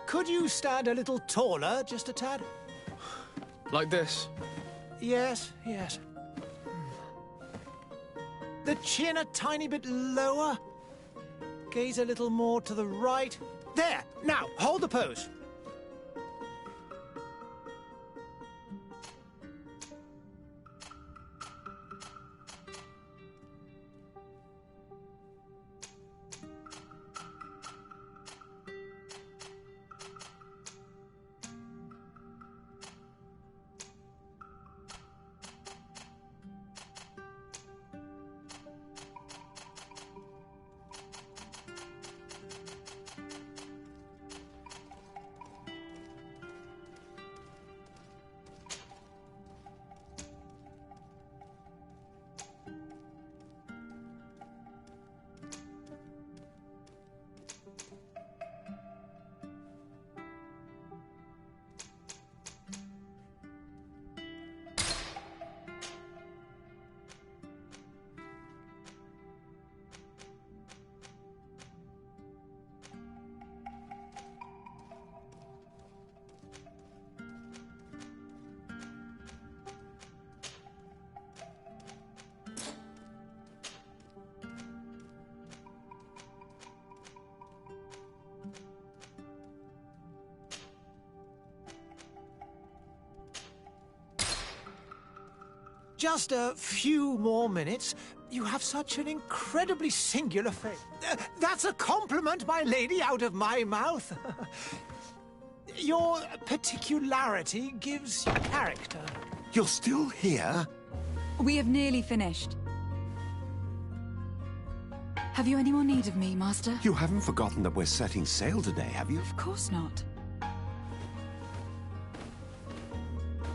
Could you stand a little taller, just a tad? Like this? Yes, yes. The chin a tiny bit lower. Gaze a little more to the right. There! Now, hold the pose. Just a few more minutes. You have such an incredibly singular face. That's a compliment, my lady, out of my mouth. Your particularity gives you character. You're still here? We have nearly finished. Have you any more need of me, Master? You haven't forgotten that we're setting sail today, have you? Of course not.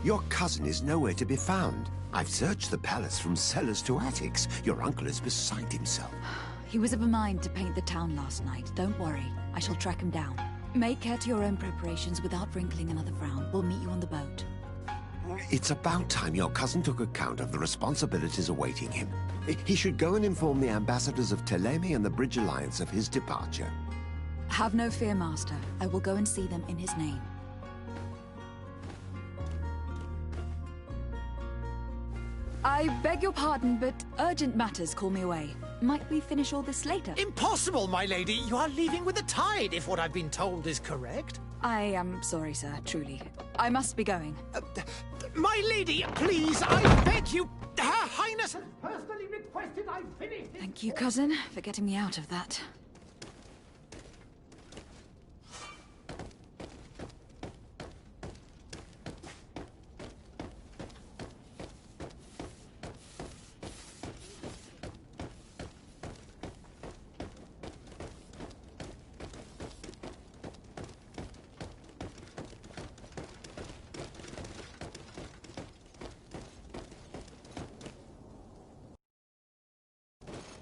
Your cousin is nowhere to be found. I've searched the palace from cellars to attics. Your uncle is beside himself. He was of a mind to paint the town last night. Don't worry. I shall track him down. Make care to your own preparations without wrinkling another frown. We'll meet you on the boat. It's about time your cousin took account of the responsibilities awaiting him. He should go and inform the ambassadors of Telemi and the Bridge Alliance of his departure. Have no fear, Master. I will go and see them in his name. I beg your pardon, but urgent matters call me away. Might we finish all this later? Impossible, my lady. You are leaving with the tide, if what I've been told is correct. I am sorry, sir, truly. I must be going. My lady, please, I beg you. Her Highness has personally requested I finish. Thank you, cousin, for getting me out of that.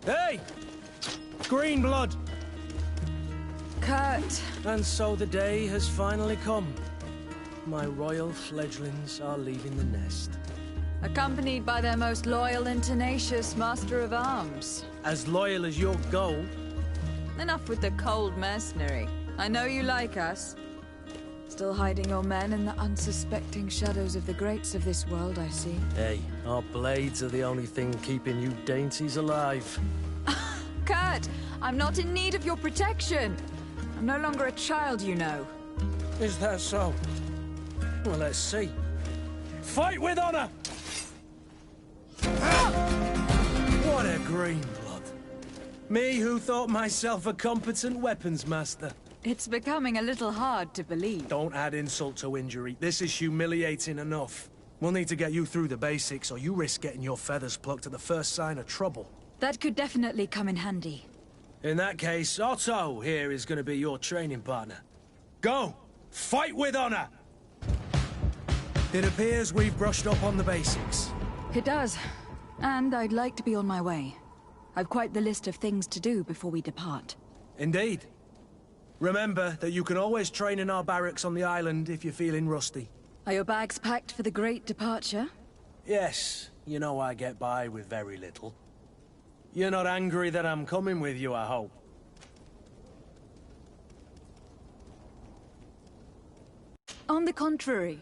Hey! Green blood! Kurt! And so the day has finally come. My royal fledglings are leaving the nest. Accompanied by their most loyal and tenacious Master of Arms. As loyal as your gold. Enough with the cold mercenary. I know you like us. Still hiding your men in the unsuspecting shadows of the greats of this world, I see. Hey, our blades are the only thing keeping you dainties alive. Kurt, I'm not in need of your protection. I'm no longer a child, you know. Is that so? Well, let's see. Fight with honor! What a green blood. Me who thought myself a competent weapons master. It's becoming a little hard to believe. Don't add insult to injury. This is humiliating enough. We'll need to get you through the basics, or you risk getting your feathers plucked at the first sign of trouble. That could definitely come in handy. In that case, Otto here is going to be your training partner. Go! Fight with honor! It appears we've brushed up on the basics. It does. And I'd like to be on my way. I've quite the list of things to do before we depart. Indeed. Remember that you can always train in our barracks on the island if you're feeling rusty. Are your bags packed for the great departure? Yes, you know I get by with very little. You're not angry that I'm coming with you, I hope. On the contrary,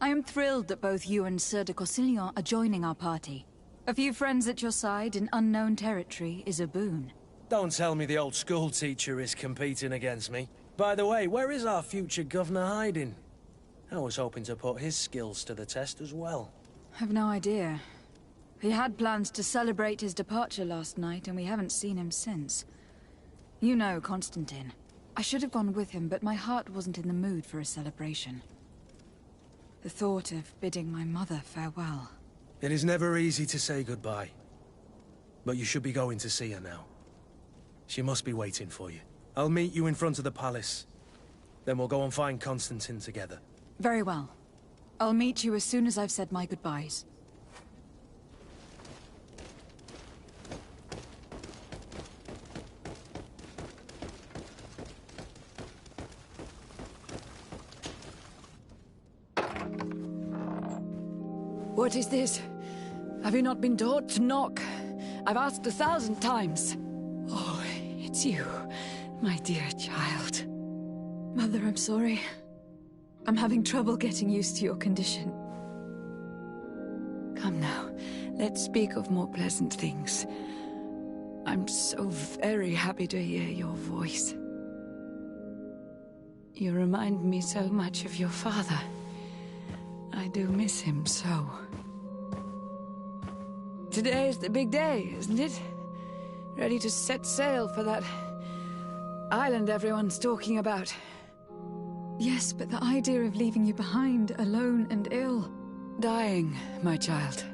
I am thrilled that both you and Sir de Corsillon are joining our party. A few friends at your side in unknown territory is a boon. Don't tell me the old school teacher is competing against me. By the way, where is our future governor hiding? I was hoping to put his skills to the test as well. I've no idea. He had plans to celebrate his departure last night, and we haven't seen him since. You know Constantine. I should have gone with him, but my heart wasn't in the mood for a celebration. The thought of bidding my mother farewell. It is never easy to say goodbye. But you should be going to see her now. She must be waiting for you. I'll meet you in front of the palace. Then we'll go and find Constantine together. Very well. I'll meet you as soon as I've said my goodbyes. What is this? Have you not been taught to knock? I've asked 1,000 times. Oh, it's you, my dear child. Mother, I'm sorry. I'm having trouble getting used to your condition. Come now, let's speak of more pleasant things. I'm so very happy to hear your voice. You remind me so much of your father. I do miss him so. Today is the big day, isn't it? Ready to set sail for that island everyone's talking about. Yes, but the idea of leaving you behind, alone and ill... Dying, my child.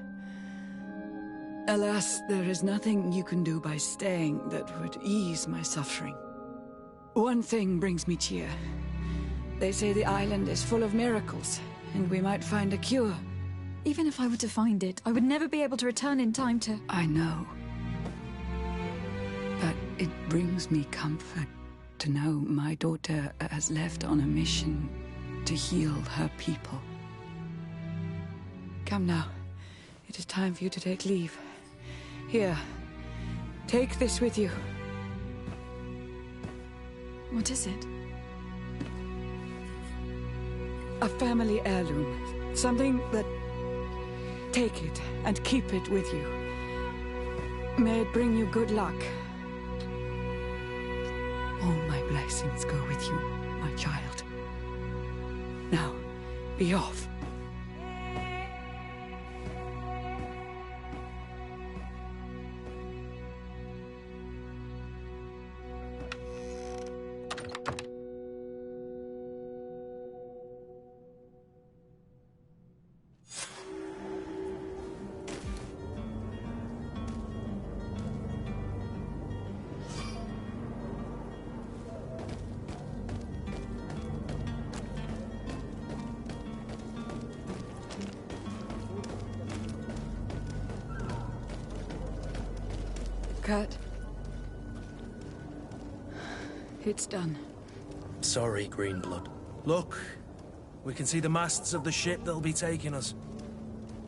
Alas, there is nothing you can do by staying that would ease my suffering. One thing brings me cheer. They say the island is full of miracles, and we might find a cure. Even if I were to find it, I would never be able to return in time to... I know. But it brings me comfort to know my daughter has left on a mission to heal her people. Come now. It is time for you to take leave. Here. Take this with you. What is it? A family heirloom. Something that... Take it and keep it with you. May it bring you good luck. All my blessings go with you, my child. Now, be off. Kurt. It's done. Sorry, Greenblood. Look, we can see the masts of the ship that'll be taking us.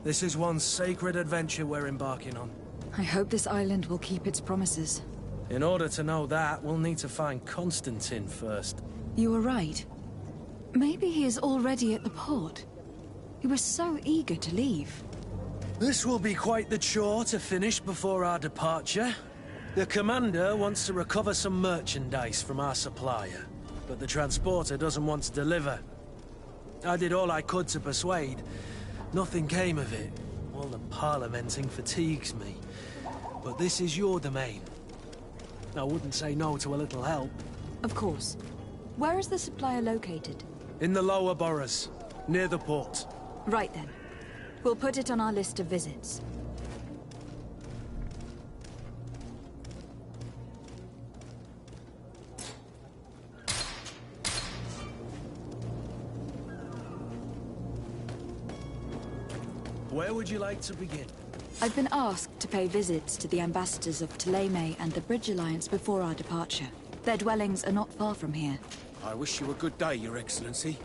This is one sacred adventure we're embarking on. I hope this island will keep its promises. In order to know that, we'll need to find Constantine first. You were right. Maybe he is already at the port. He was so eager to leave. This will be quite the chore to finish before our departure. The commander wants to recover some merchandise from our supplier, but the transporter doesn't want to deliver. I did all I could to persuade. Nothing came of it. All the parliamenting fatigues me. But this is your domain. I wouldn't say no to a little help. Of course. Where is the supplier located? In the lower boroughs, near the port. Right then. We'll put it on our list of visits. Where would you like to begin? I've been asked to pay visits to the ambassadors of Ptolemy and the Bridge Alliance before our departure. Their dwellings are not far from here. I wish you a good day, Your Excellency.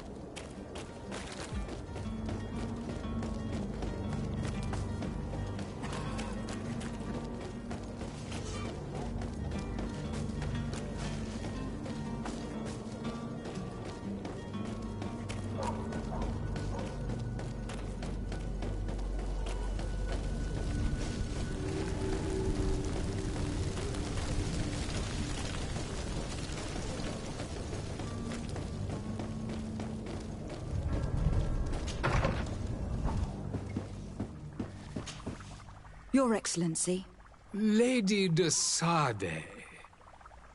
Your Excellency. Lady de Sade,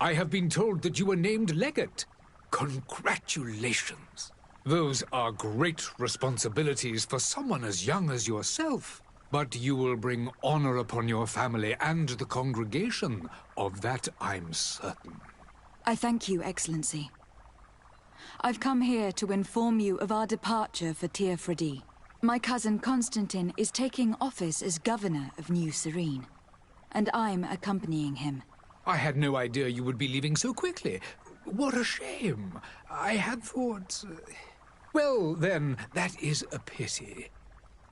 I have been told that you were named legate. Congratulations. Those are great responsibilities for someone as young as yourself. But you will bring honor upon your family and the congregation. Of that, I'm certain. I thank you, Excellency. I've come here to inform you of our departure for Tir Fredi. My cousin Constantine is taking office as governor of New Serene, and I'm accompanying him. I had no idea you would be leaving so quickly. What a shame. I had thought... Well, then, that is a pity.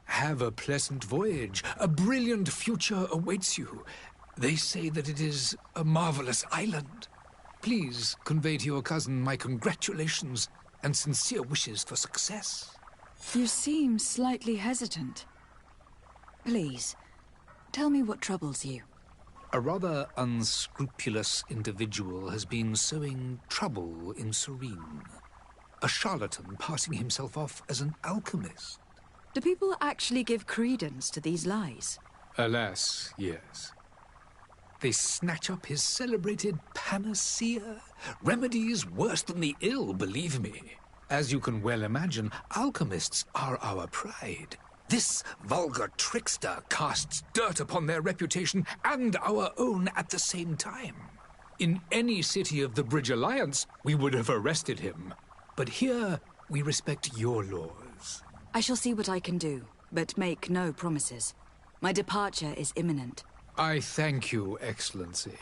Have a pleasant voyage. A brilliant future awaits you. They say that it is a marvelous island. Please convey to your cousin my congratulations and sincere wishes for success. You seem slightly hesitant. Please, tell me what troubles you. A rather unscrupulous individual has been sowing trouble in Serene. A charlatan passing himself off as an alchemist. Do people actually give credence to these lies? Alas, yes. They snatch up his celebrated panacea. Remedies worse than the ill, believe me. As you can well imagine, alchemists are our pride. This vulgar trickster casts dirt upon their reputation and our own at the same time. In any city of the Bridge Alliance, we would have arrested him. But here, we respect your laws. I shall see what I can do, but make no promises. My departure is imminent. I thank you, Excellency.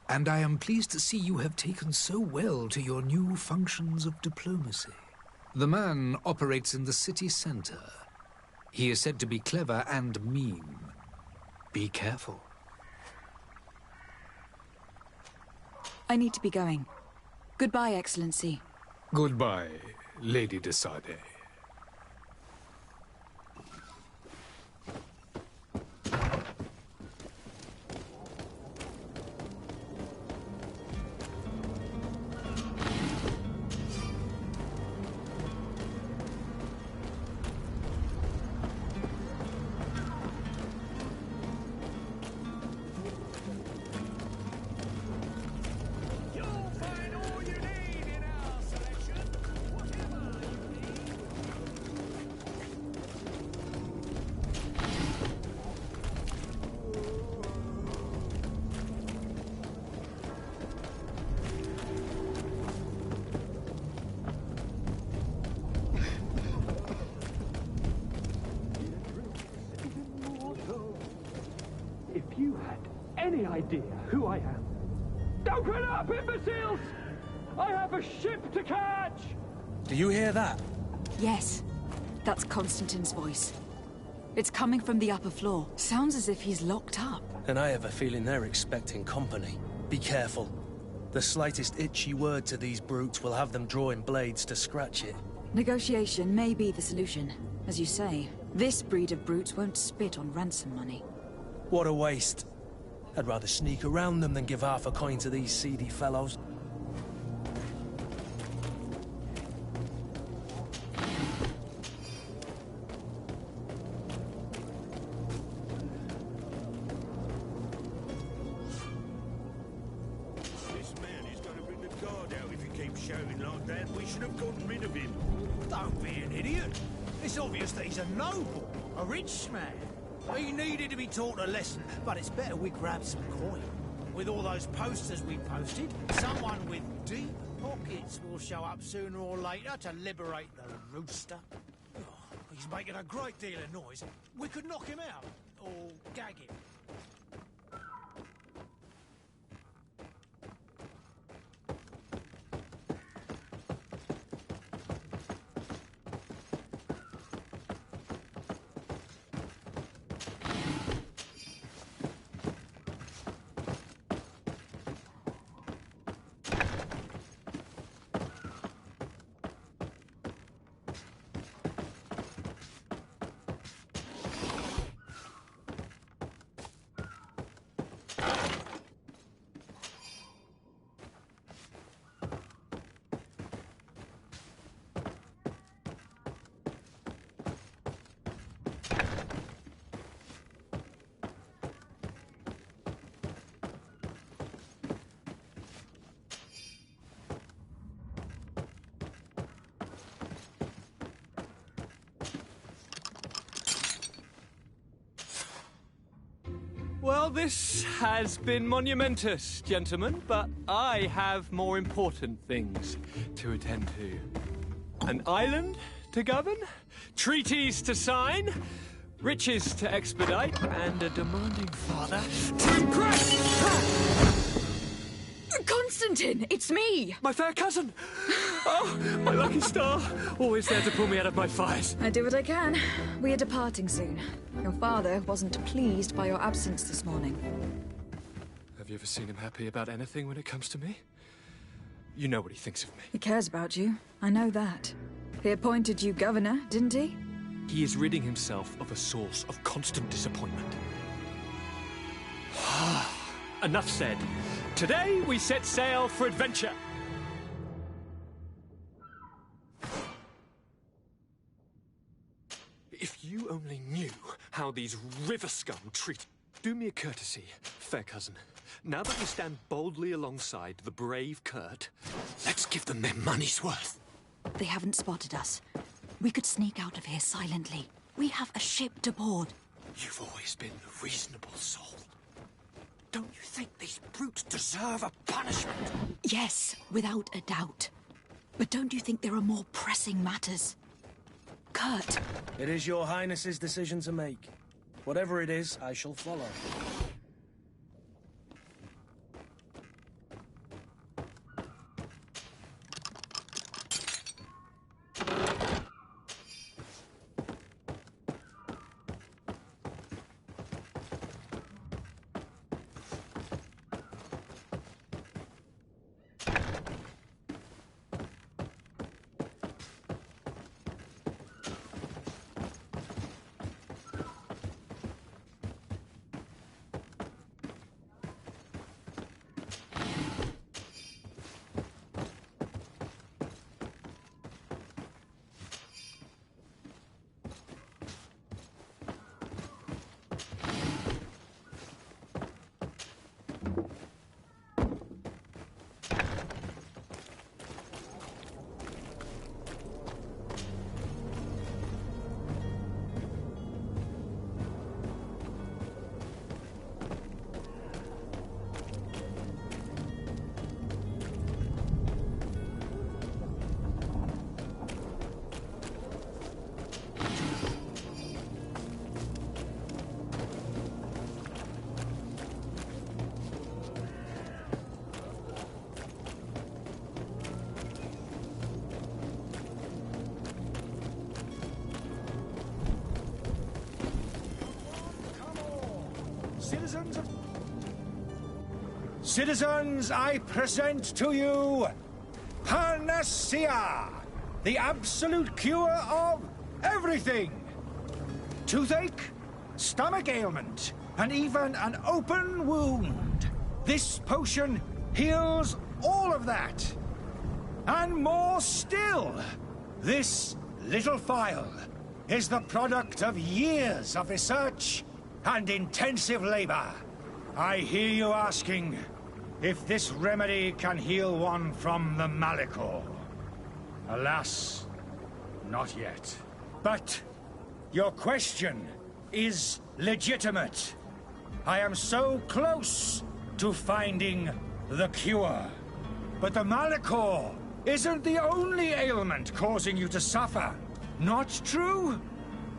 And I am pleased to see you have taken so well to your new functions of diplomacy. The man operates in the city center. He is said to be clever and mean. Be careful. I need to be going. Goodbye, Excellency. Goodbye, Lady de Sade. If you had any idea who I am... Open up, imbeciles! I have a ship to catch! Do you hear that? Yes, that's Constantine's voice. It's coming from the upper floor. Sounds as if he's locked up. And I have a feeling they're expecting company. Be careful. The slightest itchy word to these brutes will have them drawing blades to scratch it. Negotiation may be the solution. As you say, this breed of brutes won't spit on ransom money. What a waste. I'd rather sneak around them than give half a coin to these seedy fellows. This man is going to bring the guard out if he keeps shouting like that. We should have gotten rid of him. Don't be an idiot. It's obvious that he's a noble, a rich man. He needed to be taught a lesson, but it's better we grab some coin. With all those posters we posted, someone with deep pockets will show up sooner or later to liberate the rooster. Oh, he's making a great deal of noise. We could knock him out, or gag him. Well, this has been monumentous, gentlemen, but I have more important things to attend to. An island to govern, treaties to sign, riches to expedite, and a demanding father to impress! Constantine, it's me! My fair cousin! Oh, my lucky star! Always there to pull me out of my fires. I do what I can. We are departing soon. Your father wasn't pleased by your absence this morning. Have you ever seen him happy about anything when it comes to me? You know what he thinks of me. He cares about you. I know that. He appointed you governor, didn't he? He is ridding himself of a source of constant disappointment. Enough said. Today we set sail for adventure. If you only knew how these river scum treat... Do me a courtesy, fair cousin. Now that we stand boldly alongside the brave Kurt, let's give them their money's worth. They haven't spotted us. We could sneak out of here silently. We have a ship to board. You've always been a reasonable soul. Don't you think these brutes deserve a punishment? Yes, without a doubt. But don't you think there are more pressing matters? Kurt. It is your Highness's decision to make. Whatever it is, I shall follow. Citizens, I present to you Panacea, the absolute cure of everything. Toothache, stomach ailment, and even an open wound. This potion heals all of that. And more still. This little phial is the product of years of research and intensive labor. I hear you asking if this remedy can heal one from the Malachor. Alas, not yet. But your question is legitimate. I am so close to finding the cure. But the Malachor isn't the only ailment causing you to suffer. Not true?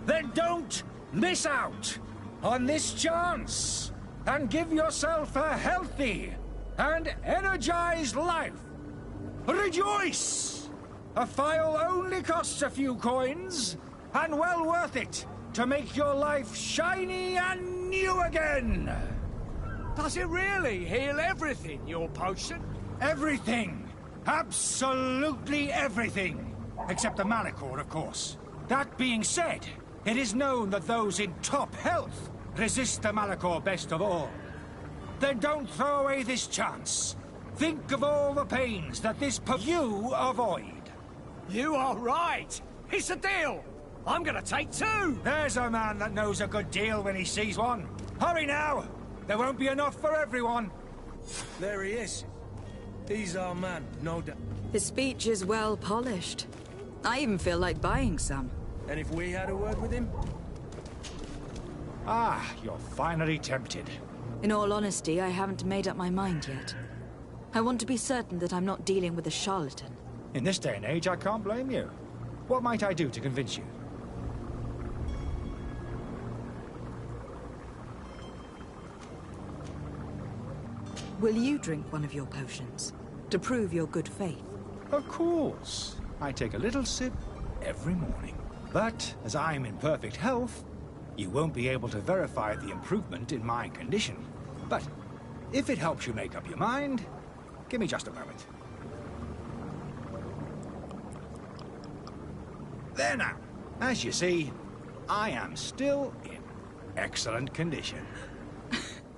Then don't miss out on this chance and give yourself a healthy and energized life. Rejoice! A phial only costs a few coins, and well worth it to make your life shiny and new again. Does it really heal everything, your potion? Everything. Absolutely everything. Except the Malachor, of course. That being said, it is known that those in top health resist the Malachor best of all. Then don't throw away this chance. Think of all the pains that this you avoid. You are right. It's a deal. I'm gonna take two. There's a man that knows a good deal when he sees one. Hurry now. There won't be enough for everyone. There he is. He's our man, no doubt. His speech is well polished. I even feel like buying some. And if we had a word with him? Ah, you're finally tempted. In all honesty, I haven't made up my mind yet. I want to be certain that I'm not dealing with a charlatan. In this day and age, I can't blame you. What might I do to convince you? Will you drink one of your potions, to prove your good faith? Of course. I take a little sip every morning. But, as I'm in perfect health, you won't be able to verify the improvement in my condition. But, if it helps you make up your mind, give me just a moment. There now. As you see, I am still in excellent condition.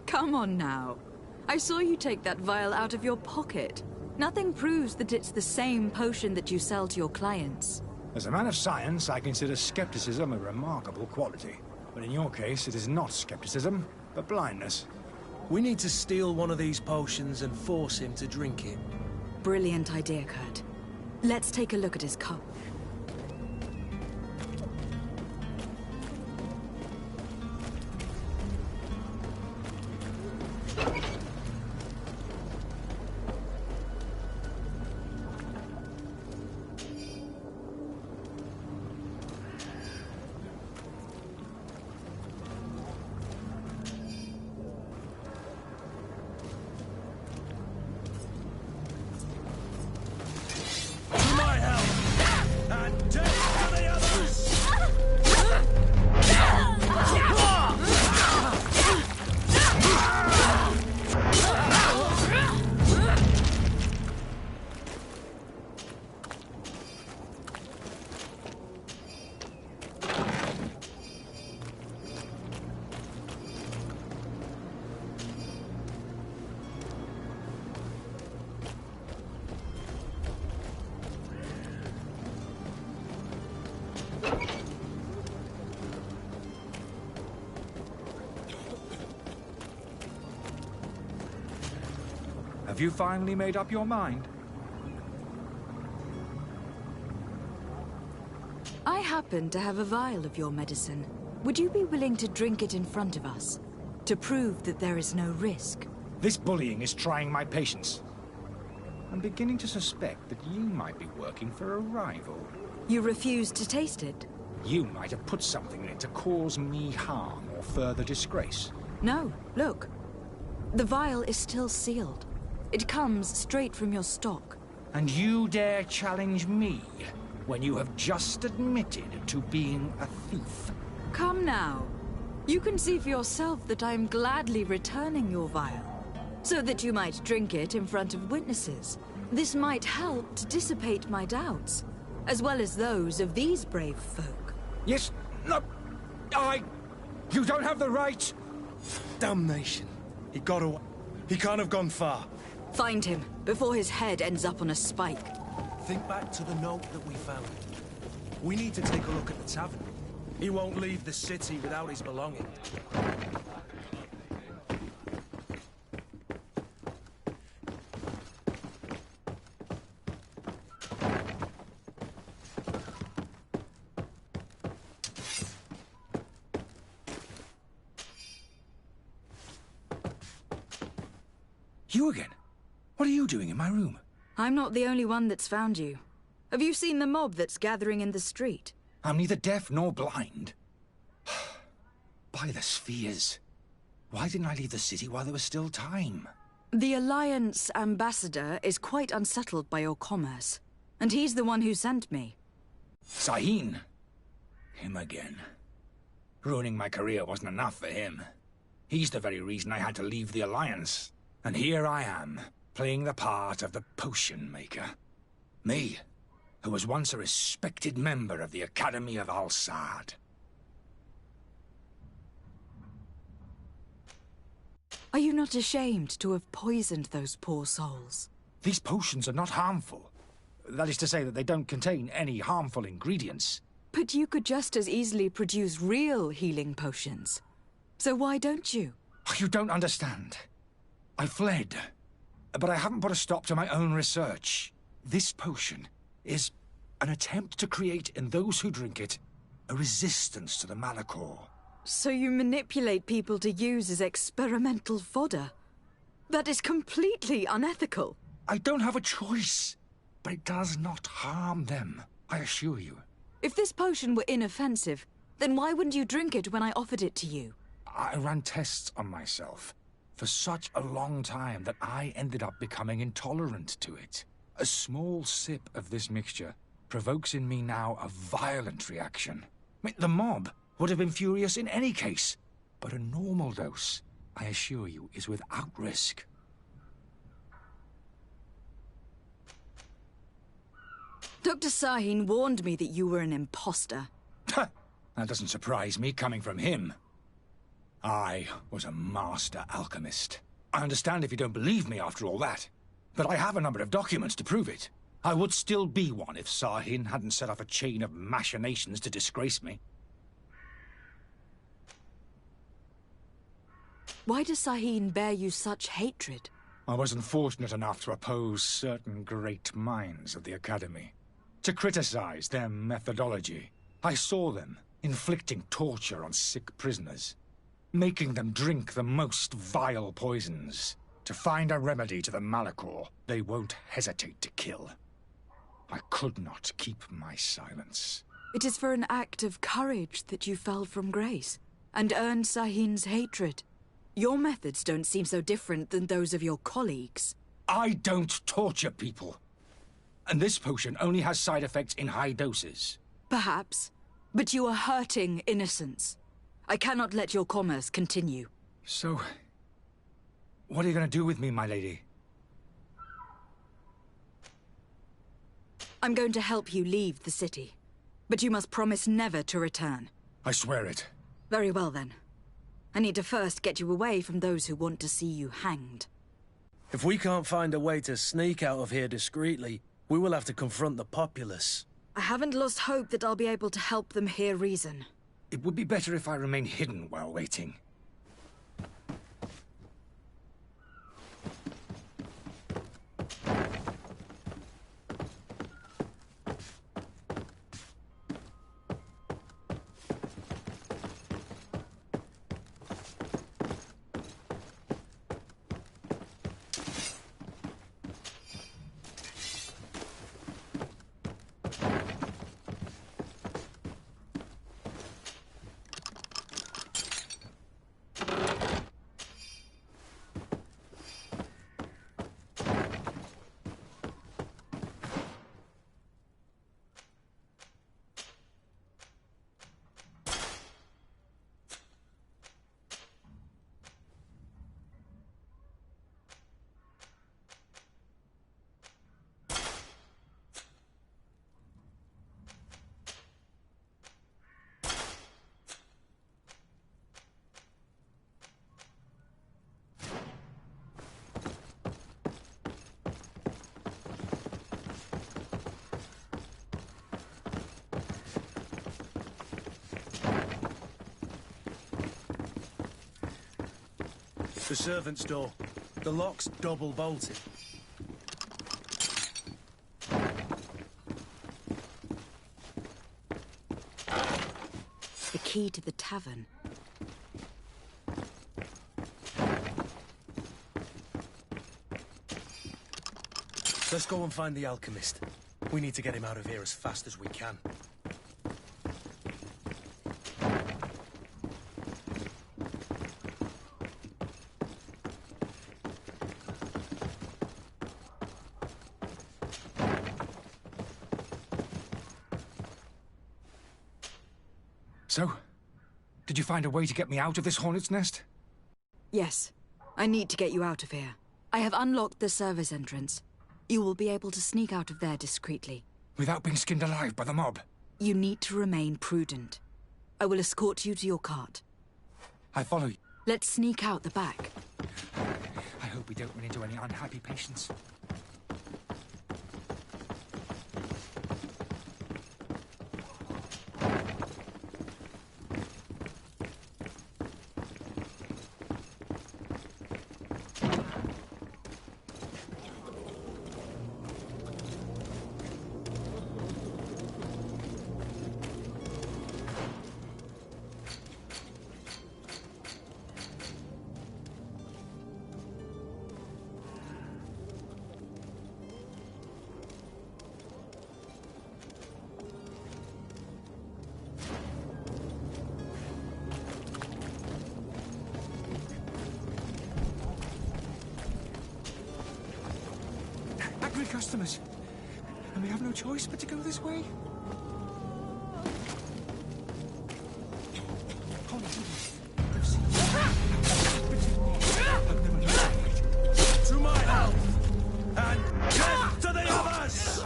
Come on now. I saw you take that vial out of your pocket. Nothing proves that it's the same potion that you sell to your clients. As a man of science, I consider skepticism a remarkable quality. But in your case, it is not skepticism, but blindness. We need to steal one of these potions and force him to drink it. Brilliant idea, Kurt. Let's take a look at his cup. Have you finally made up your mind? I happen to have a vial of your medicine. Would you be willing to drink it in front of us? To prove that there is no risk? This bullying is trying my patience. I'm beginning to suspect that you might be working for a rival. You refuse to taste it? You might have put something in it to cause me harm or further disgrace. No, look. The vial is still sealed. It comes straight from your stock. And you dare challenge me when you have just admitted to being a thief? Come now. You can see for yourself that I'm gladly returning your vial, so that you might drink it in front of witnesses. This might help to dissipate my doubts, as well as those of these brave folk. Yes, no, You don't have the right! Damnation. He got away. He can't have gone far. Find him, before his head ends up on a spike. Think back to the note that we found. We need to take a look at the tavern. He won't leave the city without his belongings. You again? What are you doing in my room? I'm not the only one that's found you. Have you seen the mob that's gathering in the street? I'm neither deaf nor blind. By the spheres. Why didn't I leave the city while there was still time? The Alliance ambassador is quite unsettled by your commerce, and he's the one who sent me. Sahin. Him again. Ruining my career wasn't enough for him. He's the very reason I had to leave the Alliance. And here I am, playing the part of the potion maker. Me, who was once a respected member of the Academy of Al-Sad. Are you not ashamed to have poisoned those poor souls? These potions are not harmful. That is to say that they don't contain any harmful ingredients. But you could just as easily produce real healing potions. So why don't you? You don't understand. I fled, but I haven't put a stop to my own research. This potion is an attempt to create in those who drink it a resistance to the Malachor. So you manipulate people to use as experimental fodder? That is completely unethical. I don't have a choice, but it does not harm them, I assure you. If this potion were inoffensive, then why wouldn't you drink it when I offered it to you? I ran tests on myself for such a long time that I ended up becoming intolerant to it. A small sip of this mixture provokes in me now a violent reaction. I mean, the mob would have been furious in any case, but a normal dose, I assure you, is without risk. Dr. Sahin warned me that you were an imposter. That doesn't surprise me, coming from him. I was a master alchemist. I understand if you don't believe me after all that, but I have a number of documents to prove it. I would still be one if Sahin hadn't set off a chain of machinations to disgrace me. Why does Sahin bear you such hatred? I was unfortunate enough to oppose certain great minds of the Academy, to criticize their methodology. I saw them inflicting torture on sick prisoners, making them drink the most vile poisons. To find a remedy to the Malachor they won't hesitate to kill. I could not keep my silence. It is for an act of courage that you fell from grace, and earned Sahin's hatred. Your methods don't seem so different than those of your colleagues. I don't torture people. And this potion only has side effects in high doses. Perhaps, but you are hurting innocents. I cannot let your commerce continue. So, what are you going to do with me, my lady? I'm going to help you leave the city, but you must promise never to return. I swear it. Very well, then. I need to first get you away from those who want to see you hanged. If we can't find a way to sneak out of here discreetly, we will have to confront the populace. I haven't lost hope that I'll be able to help them hear reason. It would be better if I remain hidden while waiting. The servant's door. The lock's double bolted. The key to the tavern. Let's go and find the alchemist. We need to get him out of here as fast as we can. So, did you find a way to get me out of this hornet's nest? Yes. I need to get you out of here. I have unlocked the service entrance. You will be able to sneak out of there discreetly. Without being skinned alive by the mob? You need to remain prudent. I will escort you to your cart. I follow you. Let's sneak out the back. I hope we don't run into any unhappy patients. customers, and we have no choice but to go this way. To my help! And death to the others!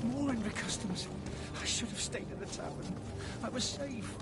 More angry customers. I should have stayed in the tavern. I was safe.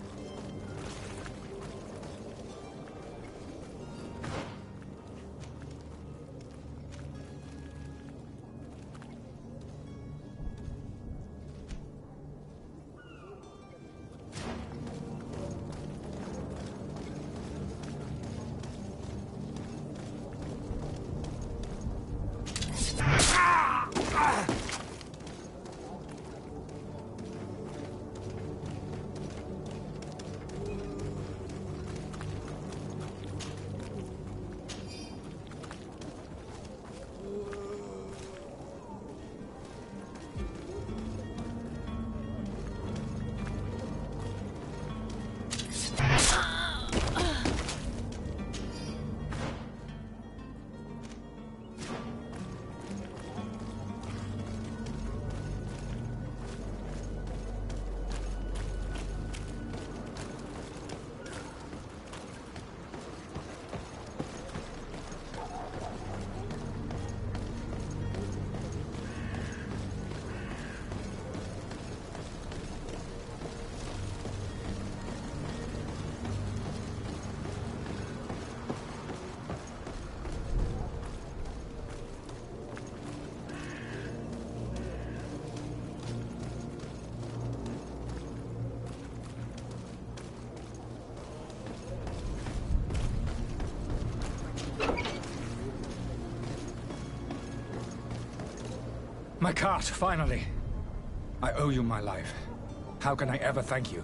My cart, finally. I owe you my life. How can I ever thank you?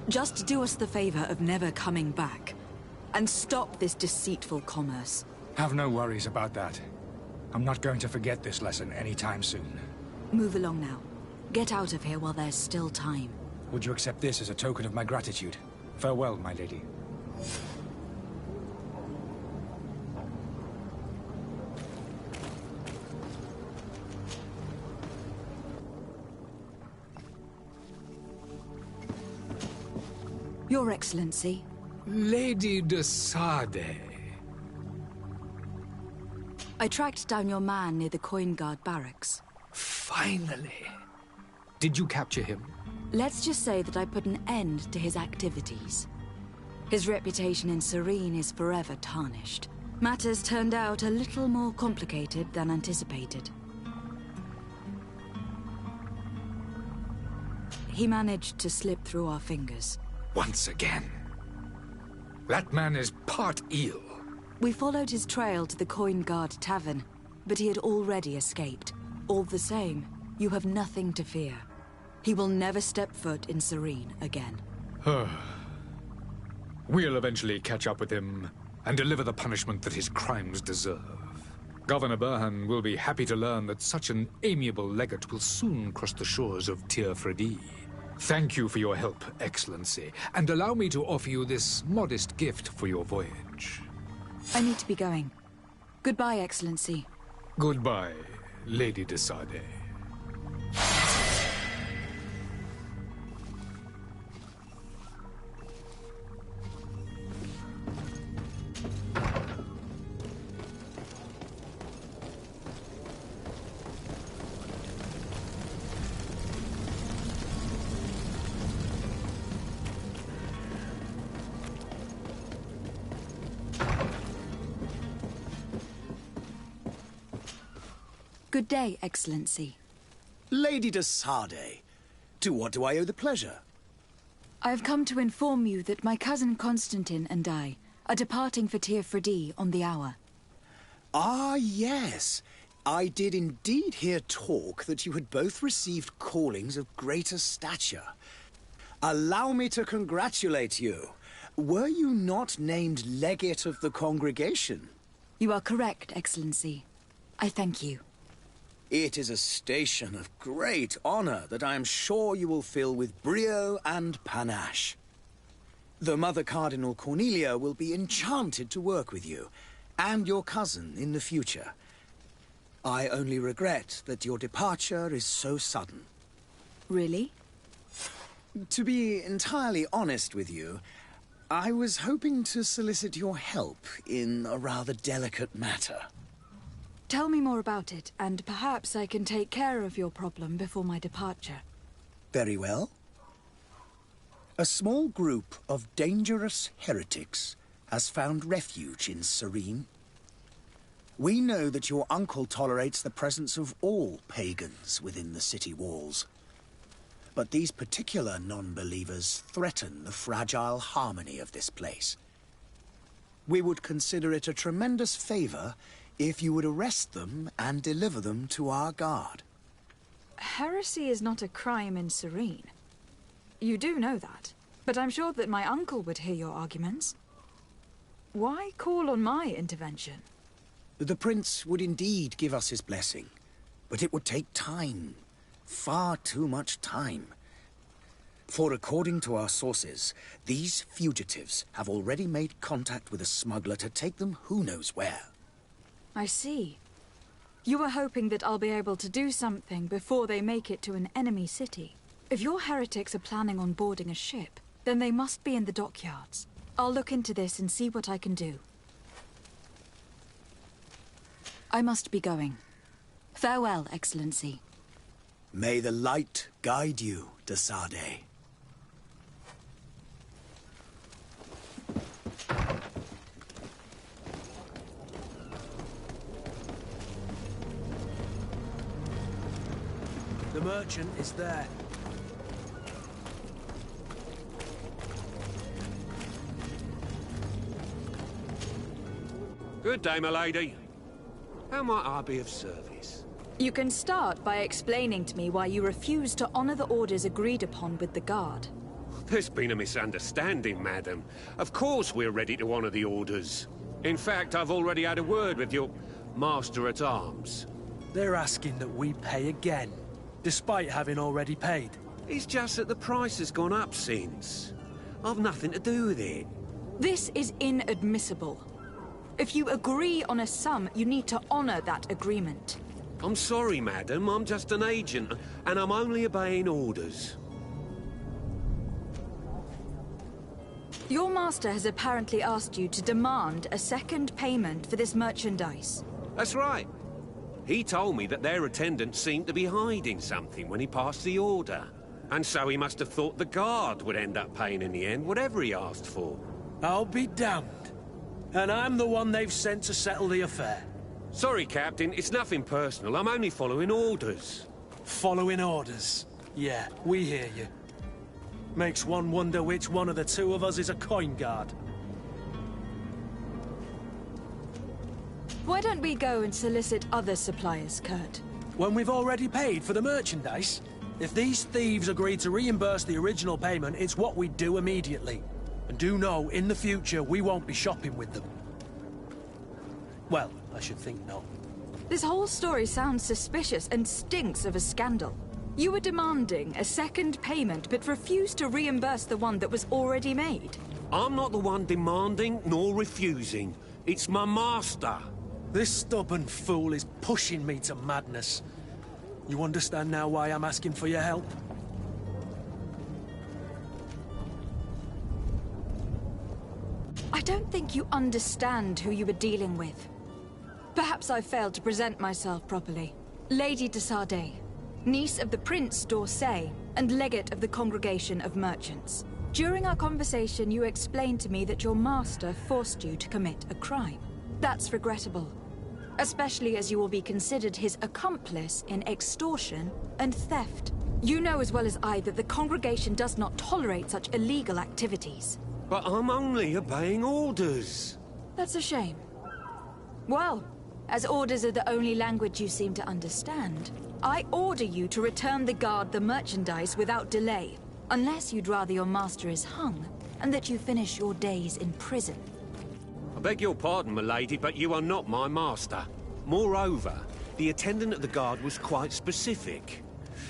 Just do us the favor of never coming back. And stop this deceitful commerce. Have no worries about that. I'm not going to forget this lesson anytime soon. Move along now. Get out of here while there's still time. Would you accept this as a token of my gratitude? Farewell, my lady. Your Excellency. Lady de Sade. I tracked down your man near the Coin Guard barracks. Finally. Did you capture him? Let's just say that I put an end to his activities. His reputation in Serene is forever tarnished. Matters turned out a little more complicated than anticipated. He managed to slip through our fingers. Once again. That man is part eel. We followed his trail to the Coin Guard Tavern, but he had already escaped. All the same, you have nothing to fear. He will never step foot in Serene again. We'll eventually catch up with him and deliver the punishment that his crimes deserve. Governor Burhan will be happy to learn that such an amiable legate will soon cross the shores of Tir Fredi. Thank you for your help, Excellency, and allow me to offer you this modest gift for your voyage. I need to be going. Goodbye, Excellency. Goodbye, Lady de Sade. Good day, Excellency. Lady de Sardet, to what do I owe the pleasure? I have come to inform you that my cousin Constantine and I are departing for Tir Freddy on the hour. Ah, yes. I did indeed hear talk that you had both received callings of greater stature. Allow me to congratulate you. Were you not named legate of the congregation? You are correct, Excellency. I thank you. It is a station of great honor that I am sure you will fill with brio and panache. The Mother Cardinal Cornelia will be enchanted to work with you, and your cousin in the future. I only regret that your departure is so sudden. Really? To be entirely honest with you, I was hoping to solicit your help in a rather delicate matter. Tell me more about it, and perhaps I can take care of your problem before my departure. Very well. A small group of dangerous heretics has found refuge in Serene. We know that your uncle tolerates the presence of all pagans within the city walls. But these particular non-believers threaten the fragile harmony of this place. We would consider it a tremendous favor if you would arrest them and deliver them to our guard. Heresy is not a crime in Serene. You do know that, but I'm sure that my uncle would hear your arguments. Why call on my intervention? The prince would indeed give us his blessing, but it would take time. Far too much time. For according to our sources, these fugitives have already made contact with a smuggler to take them who knows where. I see. You were hoping that I'll be able to do something before they make it to an enemy city. If your heretics are planning on boarding a ship, then they must be in the dockyards. I'll look into this and see what I can do. I must be going. Farewell, Excellency. May the light guide you, de Sardet. The merchant is there. Good day, my lady. How might I be of service? You can start by explaining to me why you refuse to honor the orders agreed upon with the guard. There's been a misunderstanding, madam. Of course we're ready to honor the orders. In fact, I've already had a word with your master-at-arms. They're asking that we pay again, despite having already paid. It's just that the price has gone up since. I've nothing to do with it. This is inadmissible. If you agree on a sum, you need to honor that agreement. I'm sorry, madam. I'm just an agent, and I'm only obeying orders. Your master has apparently asked you to demand a second payment for this merchandise. That's right. He told me that their attendants seemed to be hiding something when he passed the order. And so he must have thought the guard would end up paying in the end, whatever he asked for. I'll be damned. And I'm the one they've sent to settle the affair. Sorry, Captain. It's nothing personal. I'm only following orders. Following orders? Yeah, we hear you. Makes one wonder which one of the two of us is a coin guard. Why don't we go and solicit other suppliers, Kurt? When we've already paid for the merchandise? If these thieves agree to reimburse the original payment, it's what we do immediately. And do know, in the future, we won't be shopping with them. Well, I should think not. This whole story sounds suspicious and stinks of a scandal. You were demanding a second payment, but refused to reimburse the one that was already made. I'm not the one demanding nor refusing. It's my master. This stubborn fool is pushing me to madness. You understand now why I'm asking for your help? I don't think you understand who you were dealing with. Perhaps I failed to present myself properly. Lady de Sardet, niece of the Prince d'Orsay, and legate of the Congregation of Merchants. During our conversation, you explained to me that your master forced you to commit a crime. That's regrettable. Especially as you will be considered his accomplice in extortion and theft. You know as well as I that the congregation does not tolerate such illegal activities. But I'm only obeying orders. That's a shame. Well, as orders are the only language you seem to understand, I order you to return the guard the merchandise without delay, unless you'd rather your master is hung, and that you finish your days in prison. I beg your pardon, milady, but you are not my master. Moreover, the attendant at the guard was quite specific,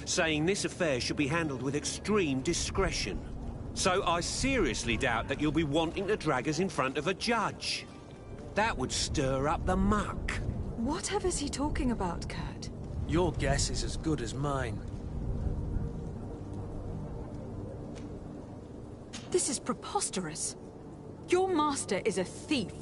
saying this affair should be handled with extreme discretion. So I seriously doubt that you'll be wanting to drag us in front of a judge. That would stir up the muck. Whatever is he talking about, Kurt? Your guess is as good as mine. This is preposterous. Your master is a thief.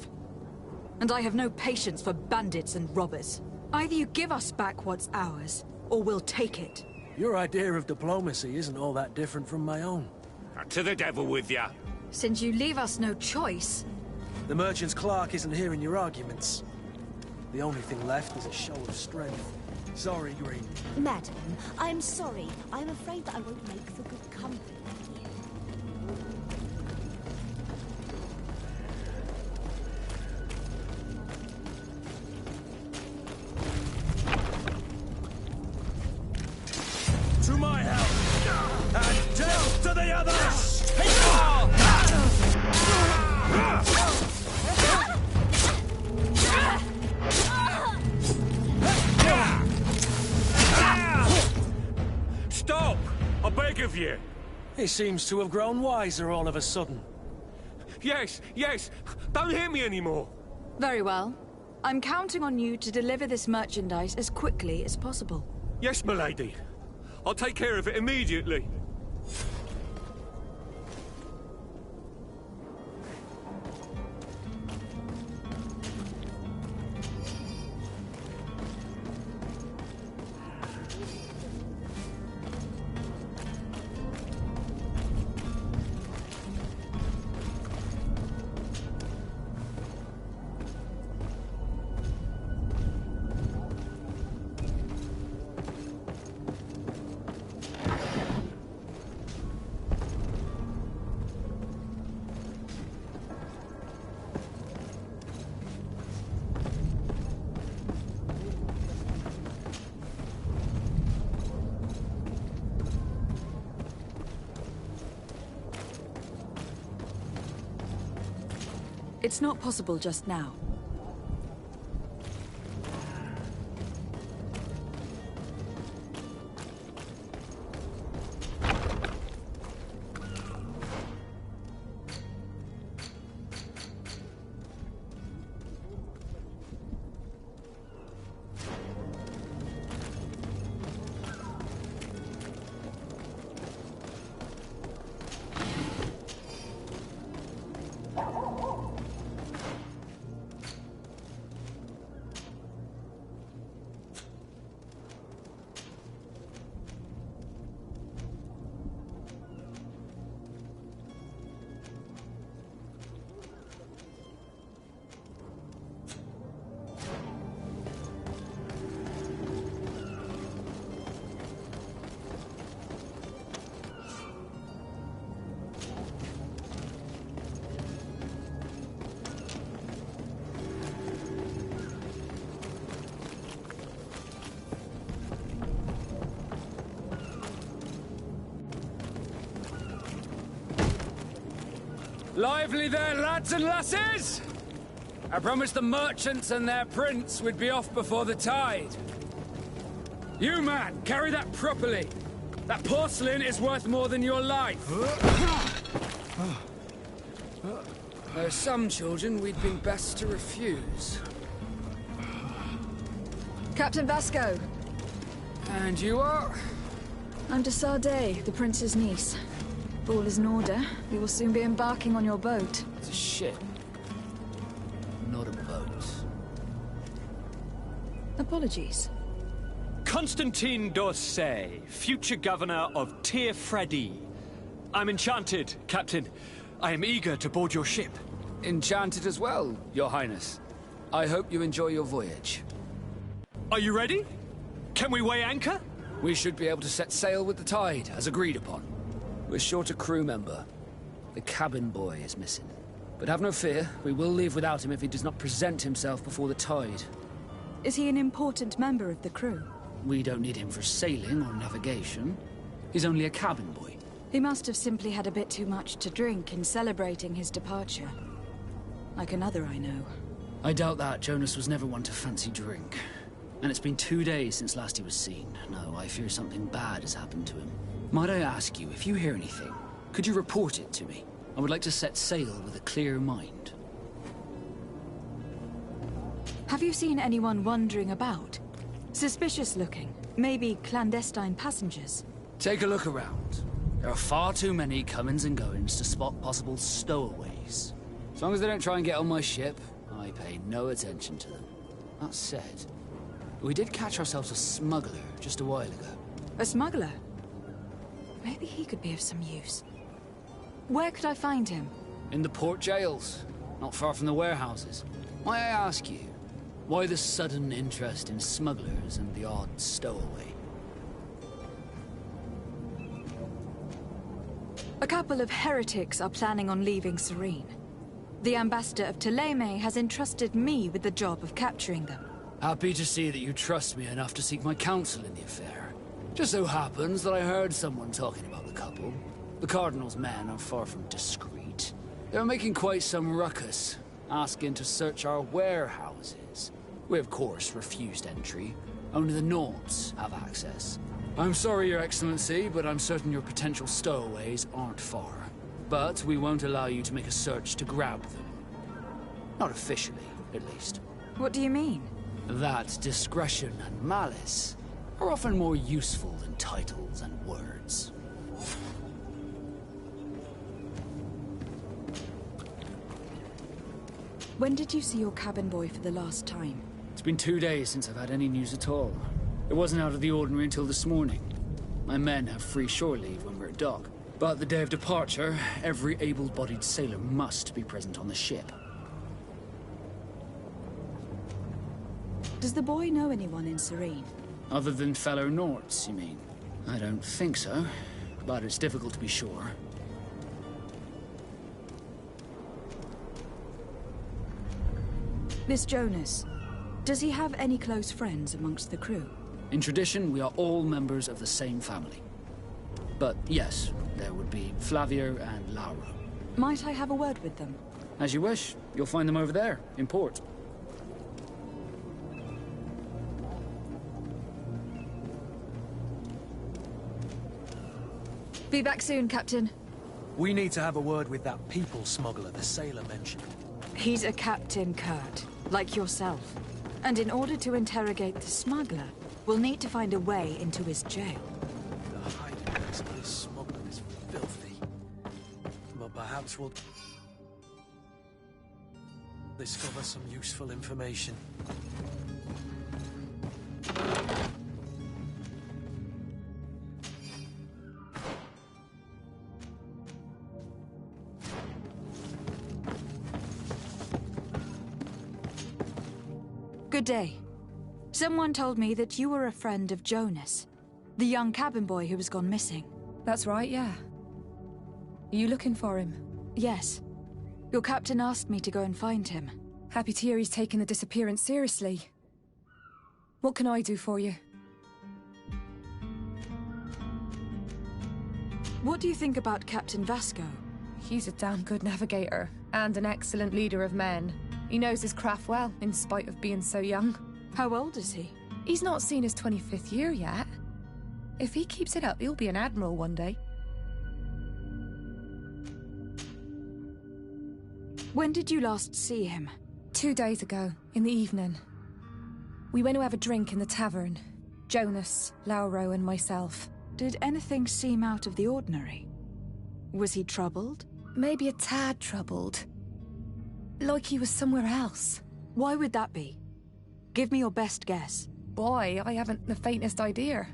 And I have no patience for bandits and robbers. Either you give us back what's ours, or we'll take it. Your idea of diplomacy isn't all that different from my own. To the devil with ya. Since you leave us no choice... The merchant's clerk isn't hearing your arguments. The only thing left is a show of strength. Sorry, Green. Madam, I'm sorry. I'm afraid that I won't make for good company. To my help! And death to the others! Stop! I beg of you! He seems to have grown wiser all of a sudden. Yes, yes! Don't hit me anymore! Very well. I'm counting on you to deliver this merchandise as quickly as possible. Yes, milady. I'll take care of it immediately. It's not possible just now. Lively there, lads and lasses! I promised the merchants and their prince we'd be off before the tide. You, man, carry that properly. That porcelain is worth more than your life. There are some children we'd been best to refuse. Captain Vasco. And you are? I'm de Sardet, the prince's niece. If all is in order, we will soon be embarking on your boat. It's a ship. Not a boat. Apologies. Constantine d'Orsay, future governor of Tir Freddy. I'm enchanted, Captain. I am eager to board your ship. Enchanted as well, Your Highness. I hope you enjoy your voyage. Are you ready? Can we weigh anchor? We should be able to set sail with the tide, as agreed upon. We're short a crew member. The cabin boy is missing. But have no fear, we will leave without him if he does not present himself before the tide. Is he an important member of the crew? We don't need him for sailing or navigation. He's only a cabin boy. He must have simply had a bit too much to drink in celebrating his departure. Like another I know. I doubt that. Jonas was never one to fancy drink. And it's been 2 days since last he was seen. No, I fear something bad has happened to him. Might I ask you, if you hear anything, could you report it to me? I would like to set sail with a clear mind. Have you seen anyone wandering about? Suspicious looking. Maybe clandestine passengers. Take a look around. There are far too many comings and goings to spot possible stowaways. As long as they don't try and get on my ship, I pay no attention to them. That said, we did catch ourselves a smuggler just a while ago. A smuggler? Maybe he could be of some use. Where could I find him? In the port jails, not far from the warehouses. May I ask you, why the sudden interest in smugglers and the odd stowaway? A couple of heretics are planning on leaving Serene. The ambassador of Thélème has entrusted me with the job of capturing them. Happy to see that you trust me enough to seek my counsel in the affair. Just so happens that I heard someone talking about the couple. The Cardinal's men are far from discreet. They're making quite some ruckus, asking to search our warehouses. We, of course, refused entry. Only the Nords have access. I'm sorry, Your Excellency, but I'm certain your potential stowaways aren't far. But we won't allow you to make a search to grab them. Not officially, at least. What do you mean? That discretion and malice are often more useful than titles and words. When did you see your cabin boy for the last time? It's been 2 days since I've had any news at all. It wasn't out of the ordinary until this morning. My men have free shore leave when we're at dock. But the day of departure, every able-bodied sailor must be present on the ship. Does the boy know anyone in Serene? Other than fellow Nords, you mean? I don't think so, but it's difficult to be sure. Miss Jonas, does he have any close friends amongst the crew? In tradition, we are all members of the same family. But yes, there would be Flavio and Laura. Might I have a word with them? As you wish. You'll find them over there, in port. Be back soon, Captain. We need to have a word with that people smuggler the sailor mentioned. He's a captain, Kurt, like yourself. And in order to interrogate the smuggler, we'll need to find a way into his jail. The hiding place of this smuggler is filthy. But perhaps we'll discover some useful information. Good day. Someone told me that you were a friend of Jonas, the young cabin boy who was gone missing. That's right, yeah. Are you looking for him? Yes. Your captain asked me to go and find him. Happy to hear he's taken the disappearance seriously. What can I do for you? What do you think about Captain Vasco? He's a damn good navigator, and an excellent leader of men. He knows his craft well, in spite of being so young. How old is he? He's not seen his 25th year yet. If he keeps it up, he'll be an admiral one day. When did you last see him? 2 days ago, in the evening. We went to have a drink in the tavern. Jonas, Lauro, and myself. Did anything seem out of the ordinary? Was he troubled? Maybe a tad troubled. Like he was somewhere else. Why would that be? Give me your best guess. Boy, I haven't the faintest idea.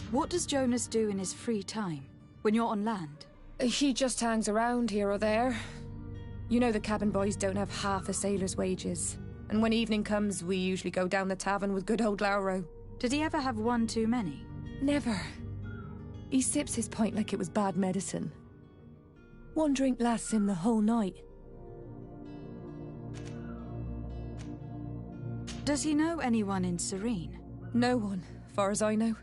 What does Jonas do in his free time, when you're on land? He just hangs around here or there. You know the cabin boys don't have half a sailor's wages. And when evening comes, we usually go down the tavern with good old Lauro. Did he ever have one too many? Never. He sips his pint like it was bad medicine. One drink lasts him the whole night. Does he know anyone in Serene? No one, far as I know.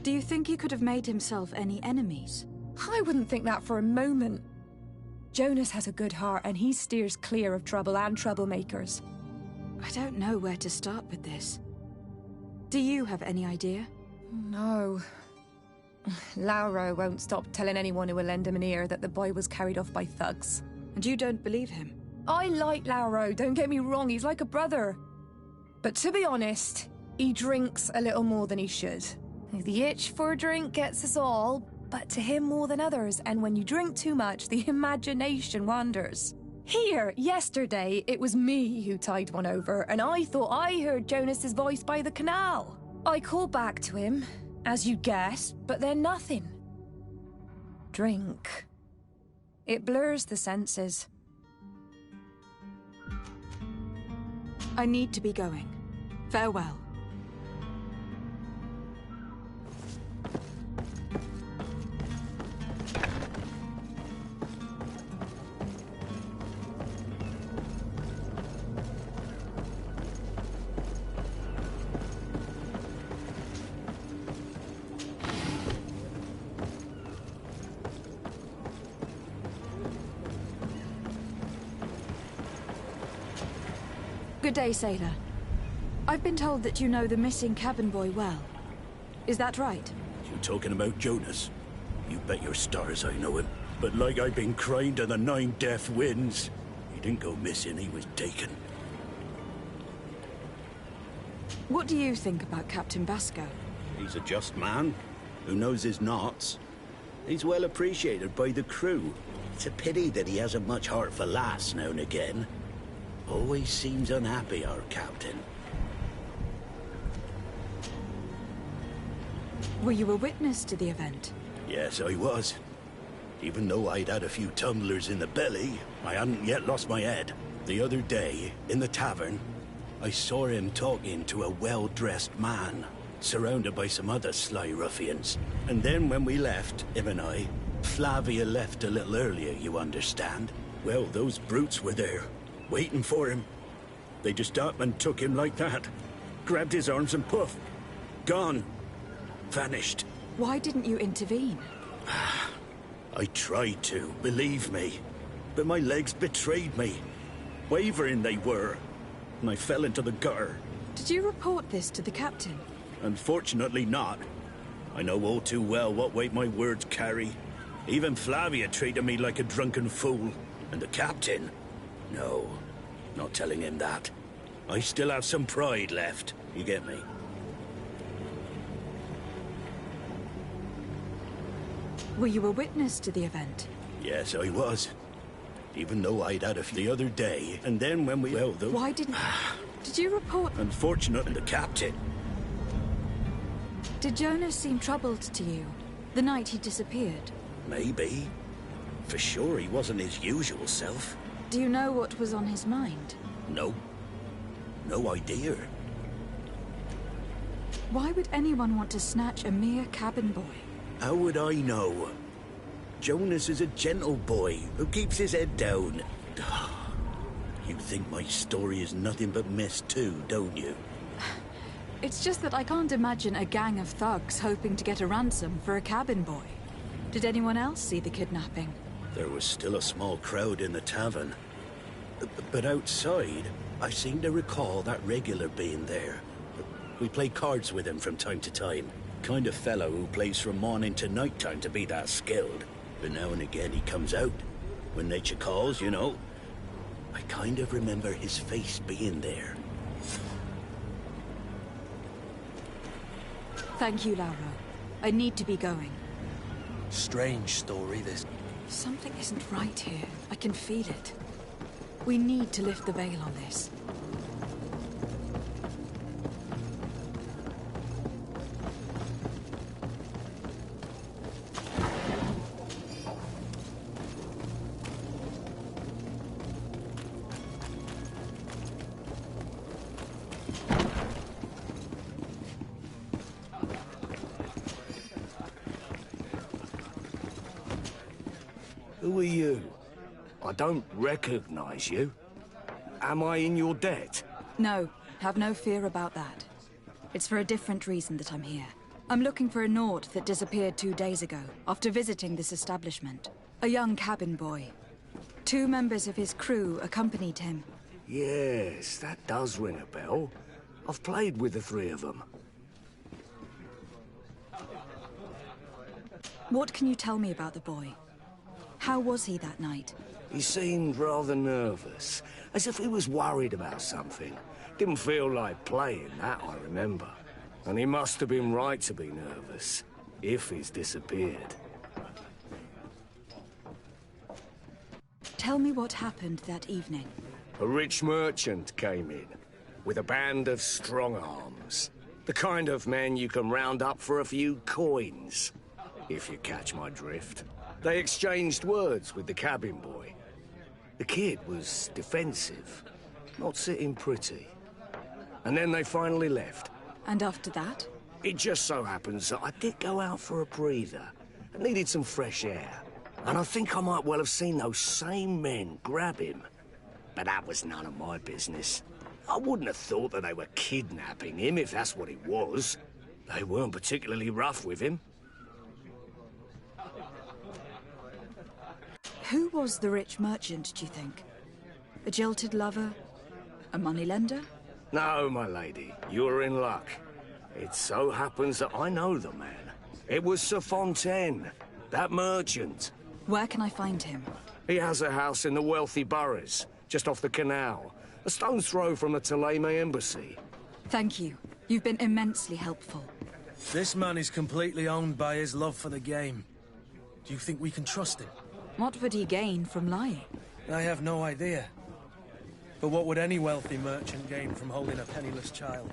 Do you think he could have made himself any enemies? I wouldn't think that for a moment. Jonas has a good heart and he steers clear of trouble and troublemakers. I don't know where to start with this. Do you have any idea? No. Lauro won't stop telling anyone who will lend him an ear that the boy was carried off by thugs. And you don't believe him? I like Lauro, don't get me wrong, he's like a brother. But to be honest, he drinks a little more than he should. The itch for a drink gets us all, but to him more than others, and when you drink too much, the imagination wanders. Here, yesterday, it was me who tied one over, and I thought I heard Jonas's voice by the canal. I called back to him, as you guessed, but then nothing. Drink. It blurs the senses. I need to be going. Farewell. Good day, sailor. I've been told that you know the missing cabin boy well. Is that right? You talking about Jonas? You bet your stars I know him. But like I've been crying to the 9 death winds, he didn't go missing, he was taken. What do you think about Captain Basco? He's a just man, who knows his knots. He's well appreciated by the crew. It's a pity that he hasn't much heart for lass now and again. Always seems unhappy, our captain. Were you a witness to the event? Yes, I was. Even though I'd had a few tumblers in the belly, I hadn't yet lost my head. The other day, in the tavern, I saw him talking to a well-dressed man, surrounded by some other sly ruffians. And then when we left, him and I, Flavia left a little earlier, you understand. Well, those brutes were there, waiting for him. They just up and took him like that. Grabbed his arms and poof. Gone. Vanished. Why didn't you intervene? I tried to, believe me. But my legs betrayed me. Wavering they were. And I fell into the gutter. Did you report this to the captain? Unfortunately not. I know all too well what weight my words carry. Even Flavia treated me like a drunken fool. And the captain? No, not telling him that. I still have some pride left. You get me? Were you a witness to the event? Yes, I was. Even though I'd had a few the other day, and then when we... Well, those... Why didn't... Did you report... Unfortunately, the captain. Did Jonas seem troubled to you, the night he disappeared? Maybe. For sure he wasn't his usual self. Do you know what was on his mind? No. No idea. Why would anyone want to snatch a mere cabin boy? How would I know? Jonas is a gentle boy who keeps his head down. You think my story is nothing but mess too, don't you? It's just that I can't imagine a gang of thugs hoping to get a ransom for a cabin boy. Did anyone else see the kidnapping? There was still a small crowd in the tavern. But outside, I seem to recall that regular being there. We play cards with him from time to time. Kind of fellow who plays from morning to night time to be that skilled. But now and again he comes out. When nature calls, you know. I kind of remember his face being there. Thank you, Lauro. I need to be going. Strange story, this. Something isn't right here. I can feel it. We need to lift the veil on this. Who are you? I don't recognize you. Am I in your debt? No, have no fear about that. It's for a different reason that I'm here. I'm looking for a Nord that disappeared 2 days ago, after visiting this establishment. A young cabin boy. 2 members of his crew accompanied him. Yes, that does ring a bell. I've played with the 3 of them. What can you tell me about the boy? How was he that night? He seemed rather nervous, as if he was worried about something. Didn't feel like playing, that I remember. And he must have been right to be nervous, if he's disappeared. Tell me what happened that evening. A rich merchant came in, with a band of strong arms. The kind of men you can round up for a few coins, if you catch my drift. They exchanged words with the cabin boy. The kid was defensive, not sitting pretty. And then they finally left. And after that? It just so happens that I did go out for a breather. I needed some fresh air. And I think I might well have seen those same men grab him. But that was none of my business. I wouldn't have thought that they were kidnapping him, if that's what it was. They weren't particularly rough with him. Who was the rich merchant, do you think? A jilted lover? A moneylender? No, my lady, you're in luck. It so happens that I know the man. It was Sir Fontaine, that merchant. Where can I find him? He has a house in the wealthy boroughs, just off the canal. A stone's throw from the Thélème embassy. Thank you. You've been immensely helpful. This man is completely owned by his love for the game. Do you think we can trust him? What would he gain from lying? I have no idea. But what would any wealthy merchant gain from holding a penniless child?